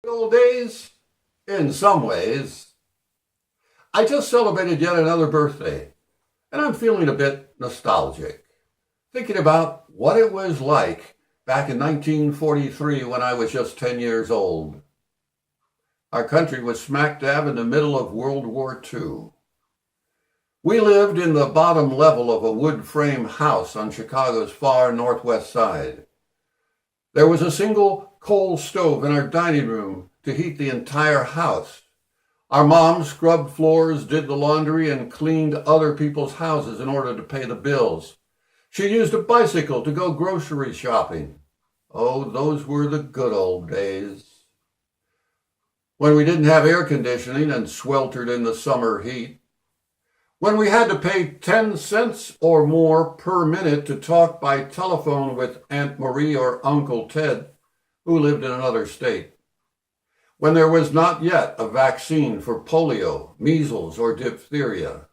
Old days, in some ways. I just celebrated yet another birthday, and I'm feeling a bit nostalgic, thinking about what it was like back in 1943 when I was just 10 years old. Our country was smack dab in the middle of World War II. We lived in the bottom level of a wood frame house on Chicago's far northwest side. There was a single coal stove in our dining room to heat the entire house. Our mom scrubbed floors, did the laundry, and cleaned other people's houses in order to pay the bills. She used a bicycle to go grocery shopping. Oh, those were the good old days. When we didn't have air conditioning and sweltered in the summer heat. When we had to pay 10 cents or more per minute to talk by telephone with Aunt Marie or Uncle Ted, who lived in another state. When there was not yet a vaccine for polio, measles, or diphtheria.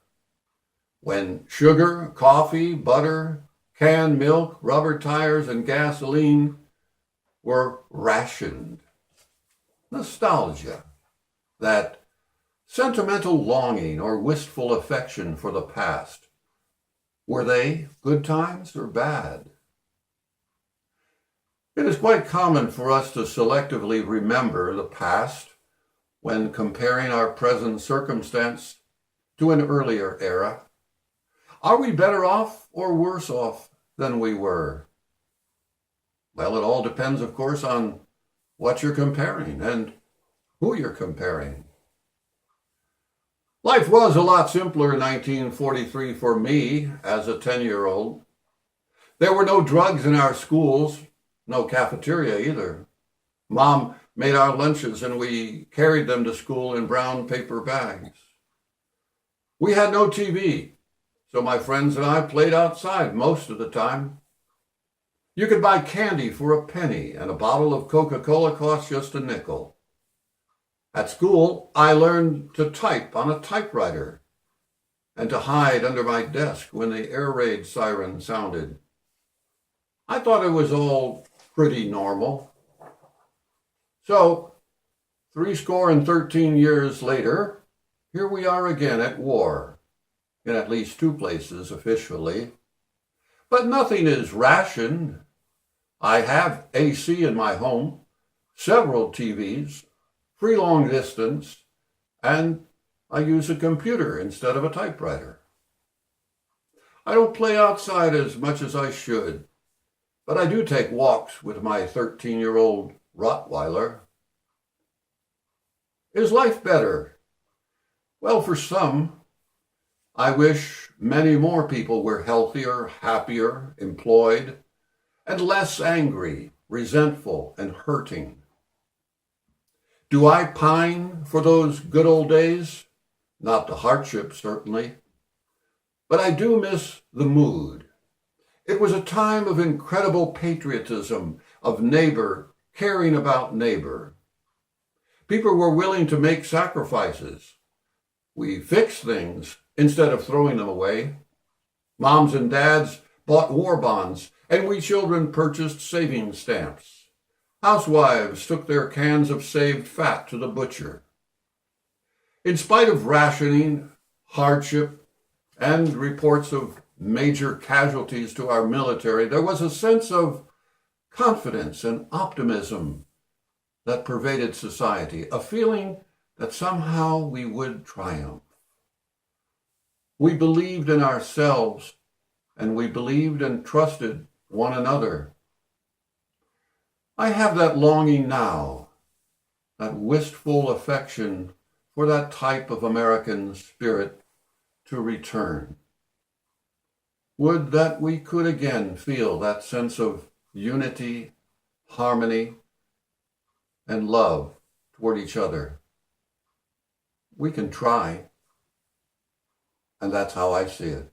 When sugar, coffee, butter, canned milk, rubber tires, and gasoline were rationed. Nostalgia, that sentimental longing or wistful affection for the past. Were they good times or bad? It is quite common for us to selectively remember the past when comparing our present circumstance to an earlier era. Are we better off or worse off than we were? Well, it all depends, of course, on what you're comparing and who you're comparing. Life was a lot simpler in 1943 for me as a 10-year-old. There were no drugs in our schools, no cafeteria either. Mom made our lunches and we carried them to school in brown paper bags. We had no TV, so my friends and I played outside most of the time. You could buy candy for a penny and a bottle of Coca-Cola cost just a nickel. At school, I learned to type on a typewriter and to hide under my desk when the air raid siren sounded. I thought it was all pretty normal. So, 13 years later, here we are again at war, in at least two places officially. But nothing is rationed. I have AC in my home, several TVs, free long distance, and I use a computer instead of a typewriter. I don't play outside as much as I should, but I do take walks with my 13-year-old Rottweiler. Is life better? Well, for some, I wish many more people were healthier, happier, employed, and less angry, resentful, and hurting. Do I pine for those good old days? Not the hardship, certainly. But I do miss the mood. It was a time of incredible patriotism, of neighbor caring about neighbor. People were willing to make sacrifices. We fixed things instead of throwing them away. Moms and dads bought war bonds, and we children purchased savings stamps. Housewives took their cans of saved fat to the butcher. In spite of rationing, hardship, and reports of major casualties to our military, there was a sense of confidence and optimism that pervaded society, a feeling that somehow we would triumph. We believed in ourselves, and we believed and trusted one another. I have that longing now, that wistful affection for that type of American spirit to return. Would that we could again feel that sense of unity, harmony, and love toward each other. We can try, and that's how I see it.